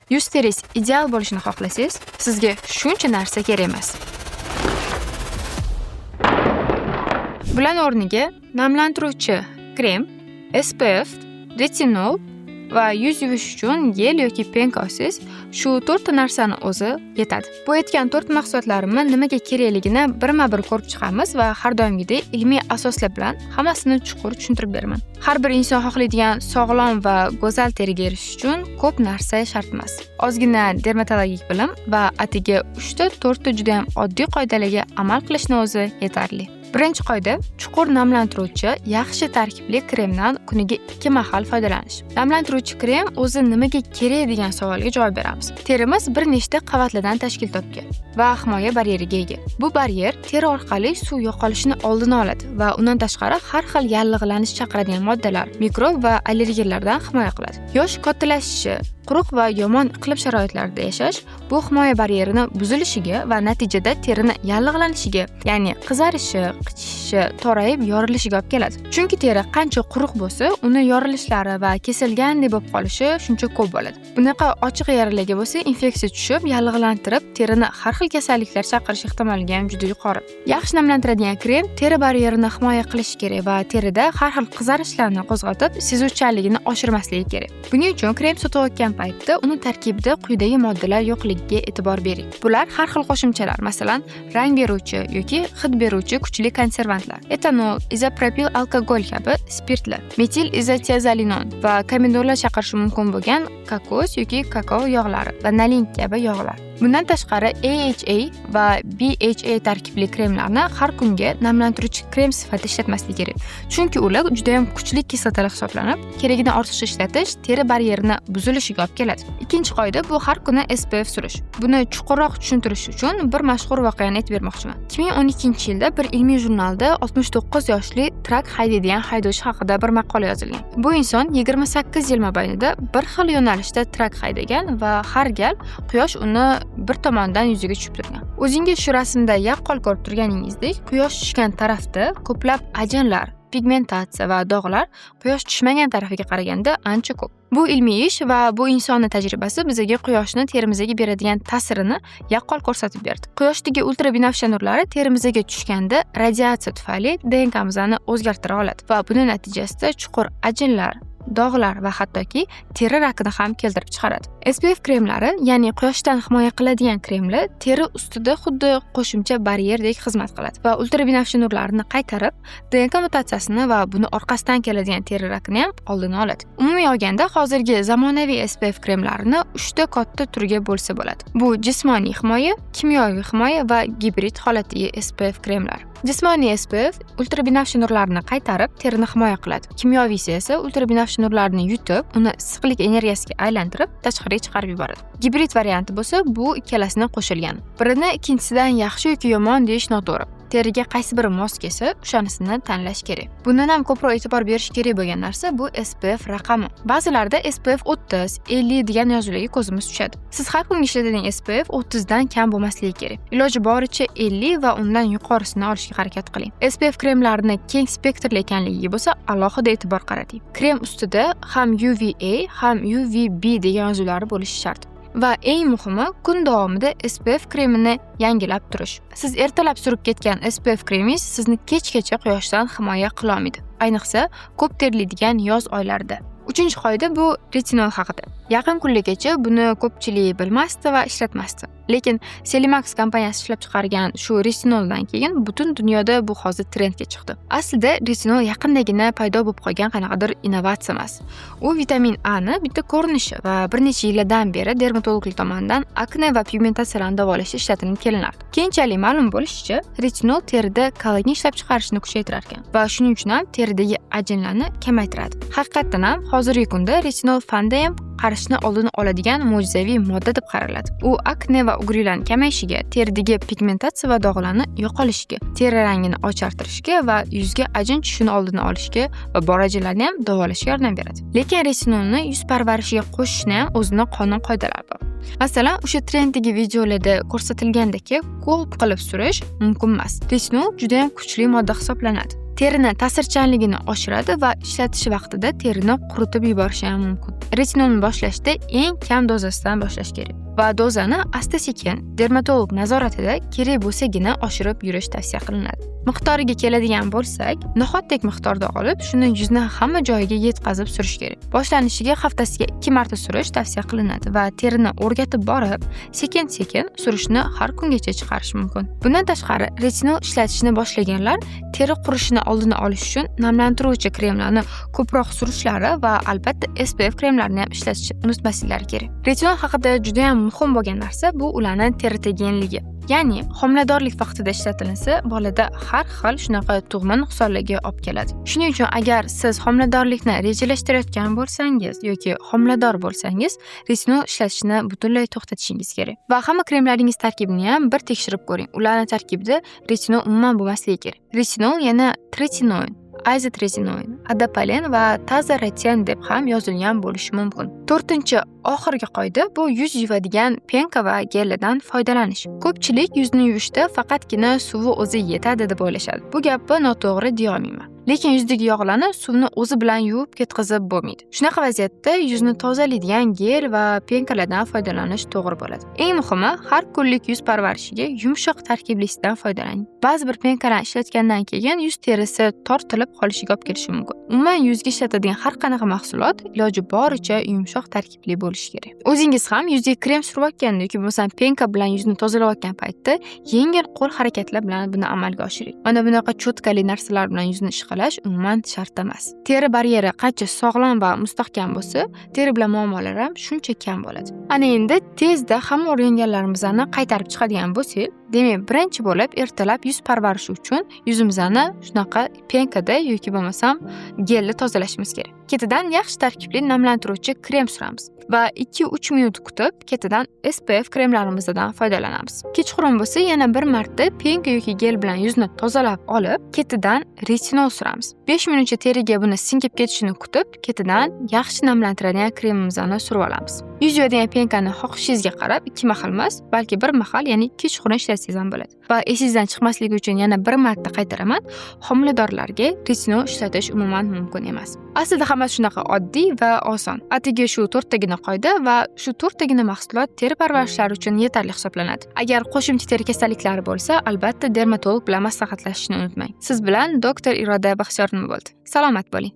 Yuz teringiz ideal bo'lishini xohlasangiz, sizga shuncha narsa kerak emas. Bular o'rniga namlantiruvchi krem, SPF, retinol va yuz yuvish uchun gel yoki penka olsangiz, shu 4 ta narsani o'zi yetadi. Bu aytgan 4 mahsulotlarimni nimaga kerakligini birma-bir ko'rib chiqamiz va har doimgidek ilmiy asoslar bilan hammasini chuqur tushuntirib beraman. Har bir inson xohlaydigan sog'lom va go'zal teriga erishish uchun ko'p narsa shart emas. Ozgina dermatologik bilim va atigi 3 ta 4 ta juda ham oddiy qoidalarga amal qilishni o'zi yetarli. Birinchi qoida chuqur namlantiruvchi yaxshi tarkibli kremdan kuniga 2 mahal foydalanish. Namlantiruvchi krem o'zi nimaga kerak degan savolga javob beramiz. Terimiz bir nechta qavatlardan tashkil topgan va himoya baryeriga ega. Bu baryer teri orqali suv yo'qolishini oldini oladi va undan tashqari har xil yallig'lanish chaqiradigan moddalar, mikrob va allergiyalardan himoya qiladi. Yosh kattalashishi, quruq va yomon iqlim sharoitlarida yashash bu himoya baryerini buzilishiga va natijada terini yallig'lanishiga, ya'ni qizarishi, qichishishi, torayib, yorilishiga olib keladi. Chunki teri qancha quruq bo'lsa, uni yorilishlari va kesilgandek bo'lib qolishi shuncha ko'p bo'ladi. Bunaqa ochiq yaralarga bo'lsa, infeksiya tushib, yallig'lantirib, terini har xil kasalliklar chaqirish ehtimoligi ham juda yuqori. Yaxshi namlantiradigan krem teri baryerini himoya qilishi kerak va terida har xil qizarishlarni qo'zg'atib, sezuvchanligini oshirmasligi kerak. Buning uchun krem sotayotgan paytda uni tarkibida quyidagi moddalar yo'qligiga e'tibor bering. Bular har xil qo'shimchalar, masalan, rang beruvchi yoki hid beruvchi kuchli konservantlar, etanol, izopropil alkogol kabi spirtlar, metil izotiazolinon va komedonlar chaqirishi mumkin bo'lgan kokos yoki kakao yog'lari, vanilin kabi yog'lar. Bundan tashqari AHA va BHA tarkibli kremlarni har kunga namlantiruvchi krem sifatida ishlatmaslik kerak. Chunki ular juda ham kuchli kislotalar hisoblanib, keragidan ortiqcha ishlatish teri baryerini buzilishiga olib keladi. Ikkinchi qoida bu har kuni SPF surish. Buni chuqurroq tushuntirish uchun bir mashhur voqeani aytib bermoqchiman. 2012-yilda bir ilmiy jurnalda 69 yoshli trak haydaydigan haydovchi haqida bir maqola yozilgan. Bu inson 28 yil mobaynida bir xil yo'nalishda trak haydagan va har gal quyosh uni bir tomondan yuziga tushib turgan. O'zingiz shu rasmda yaqqol ko'rib turganingizdek, quyosh tushgan tarafda ko'plab ajinlar, pigmentatsiya va dog'lar quyosh tushmagan tarafiga qaraganda ancha ko'p. Bu ilmiy ish va bu insonning tajribasi bizga quyoshni terimizga beradigan ta'sirini yaqqol ko'rsatib berdi. Quyoshdagi ultrabinafsha nurlari terimizga tushganda radiatsiya tufayli DNKmizni o'zgartira oladi va buning natijasida chuqur ajinlar, dog'lar va hattoki teri rakini ham keltirib chiqaradi. SPF kremlari, ya'ni quyoshdan himoya qiladigan kremlar teri ustida xuddi qo'shimcha baryerdek xizmat qiladi va ultrabinafsha nurlarni qaytarib, DNK mutatsiyasini va buni orqasidan keladigan teri rakini ham oldini oladi. Umumiy olganda, hozirgi zamonaviy SPF kremlarini 3 ta katta turga bo'lsa bo'ladi. Bu jismoniy himoya, kimyoviy himoya va gibrid holatdagi SPF kremlar. Jismoniy SPF ultrabinafsha nurlarni qaytarib, terini himoya qiladi. Kimyoviysi esa ultrabinafsha nurlarni yutib, uni issiqlik energiyasiga aylantirib, tashqariga chiqarib yuboradi. Gibrid varianti bo'lsa, bu ikkalasidan qo'shilgan. Birini ikkinchisidan yaxshi yoki yomon deyish noto'g'ri. Teriga qaysi biri mos kelsa, o'shanisini tanlash kerak. Bundan ham ko'proq e'tibor berish kerak bo'lgan narsa bu SPF raqami. Ba'zilarda SPF 30, 50 degan yozuvlarga ko'zimiz tushadi. Siz har kun ishlatadigan SPF 30 dan kam bo'lmasligi kerak. Iloji boricha 50 va undan yuqorisini olishga harakat qiling. SPF kremlarini keng spektrli ekanligiga bo'lsa, alohida e'tibor qarating. Krem ustida ham UVA, ham UVB degan yozuvlar bo'lishi shart. Va eng muhimi, kun davomida SPF kremini yangilab turish. Siz ertalab surib ketgan SPF kremingiz sizni kechgacha quyoshdan himoya qila olmaydi. Ayniqsa, ko'p terlaydigan yoz oylarida. Uchinchi qoida bu retinol haqida. Yaqin kunlargacha buni ko'pchilik bilmasdi va ishlatmasdi. Lekin Celimax kompaniyasi ishlab chiqargan shu retinoldan keyin butun dunyoda bu hozir trendga chiqdi. Aslida retinol yaqindagina paydo bo'lib qolgan qanaqadir innovatsiya emas. U vitamin A ni bitta ko'rinishi va bir necha yillardan beri dermatologlar tomonidan akne va pigmentatsiyalarni davolashda ishlatilib kelinardi. Keyinchalik ma'lum bo'lishicha, retinol terida kollagen ishlab chiqarishni kuchaytirar ekan va shuning uchun ham teridagi ajinlarni kamaytiradi. Haqiqatan ham hozirgi kunda retinol fanda ham qarishni oldini oladigan mo'jizaviy modda deb qaraladi. U akne va ugrilarning kamayishiga, teridagi pigmentatsiya va dog'larni yo'qolishiga, teri rangini ochartirishga va yuzga ajin tushishini oldini olishga va bor ajinlarni ham davolashga yordam beradi. Lekin retinolni yuz parvarishiga qo'shishni ham o'zining qonun qoidalari bor. Masalan, o'sha trenddagi videolarda ko'rsatilgandek ko'p qilib surish mumkin emas. Retinol juda ham kuchli modda hisoblanadi. terini ta'sirchanligini oshiradi va ishlatish vaqtida terini quritib yuborishi ham mumkin. Retinolni boshlashda eng kam dozasidan boshlash kerak va dozani asta-sekin dermatolog nazoratida kerak bo'lsagina oshirib yurish tavsiya qilinadi. Miqdoriga keladigan bo'lsak, nihoyatdek miqdorda olib, shuni yuzni hamma joyiga yetkazib surish kerak. Boshlanishiga haftasiga 2 marta surish tavsiya qilinadi va terini o'rgatib borib, sekin-sekin surishni har kungacha chiqarish mumkin. Bundan tashqari, retinol ishlatishni boshlaganlar teri qurishini oldini olish uchun namlantiruvchi kremlarni ko'proq surishlari va albatta SPF kremlarini ham ishlatishni unutmasliklari kerak. Retinol haqida juda ham muhim bo'lgan narsa bu ularning teri teginligi. Ya'ni homiladorlik vaqtida ishlatilsa, bolada har xil shunaqa tug'ma nuqsonlarga olib keladi. Shuning uchun agar siz homiladorlikni rejalashtirayotgan bo'lsangiz yoki homilador bo'lsangiz, retinol ishlatishni butunlay to'xtatishingiz kerak. Va hamma kremlaringiz tarkibini ham bir tekshirib ko'ring. Ularning tarkibida retinol umuman bo'lmasligi kerak. Retinol yana tretinoin, izotretinoin, adapalen va tazareten deb ham yozilgan bo'lishi mumkin. 4-oxirgi qoida bu yuz yuvadigan penka va geldan foydalanish. Ko'pchilik yuzni yuvishda faqatgina suvi o'zi yetadi deb o'ylashadi. Bu gapni noto'g'ri deya olmayman. Lekin yuzdagi yog'larni suvni o'zi bilan yuvib ketkazib bo'lmaydi. Shunaqa vaziyatda yuzni tozalaydigan gel va penkalardan foydalanish to'g'ri bo'ladi. Eng muhimi, har kunlik yuz parvarishiga yumshoq tarkiblisidan foydalaning. Ba'zi bir penkalarni ishlatgandan keyin yuz terisi tortilib qolishiga olib kelishi mumkin. Umuman yuzga ishlatadigan har qanaqa mahsulot iloji boricha yumshoq tarkibli bo'lishi kerak. O'zingiz ham yuzga krem surayotganda yoki bo'lmasam penka bilan yuzni tozalayotgan paytda yengil qo'l harakatlar bilan buni amalga oshiring. Mana bunaqa cho'tkali narsalar bilan yuzni ishqalash umuman shart emas. Teri baryeri qancha sog'lom va mustahkam bo'lsa, teri bilan muammolar ham shuncha kam bo'ladi. Ana endi tezda hamma o'rganganlarimizni qaytarib chiqadigan bo'lsak, demak, birinchi bo'lib ertalab yuz parvarishi uchun yuzimizni shunaqa penkada yoki bo'lmasam gelli tozalashimiz kerak. Ketidan yaxshi tarkibli namlantiruvchi krem suramiz va 2-3 minut kutib, ketidan SPF kremlarimizdan foydalanamiz. Kechqurun bo'lsa, yana bir marta penka yoki gel bilan yuzni tozalab olib, ketidan retinol suramiz. 5 minutcha teriga buni singib ketishini kutib, ketidan yaxshi namlantiradigan kremimizni surib olamiz. Yuz yuvadigan penkani xohishingizga qarab 2 mahal emas, balki bir mahal, ya'ni kechqurun ishlatsangiz ham bo'ladi. Va esingizdan chiqmasligi uchun yana bir marta qaytaraman, homiladorlarga retinol ishlatish umuman mumkin emas. Aslida hammasi shunaqa oddiy va oson. Atigi shu 4 tagina qoida va shu 4 tagina mahsulot teri parvarishlari uchun yetarli hisoblanadi. Agar qo'shimcha teri kasalliklari bo'lsa, albatta dermatolog bilan maslahatlashishni unutmang. Siz bilan doktor Iroda Baxtiyorova bo'ldi. Salomat bo'ling.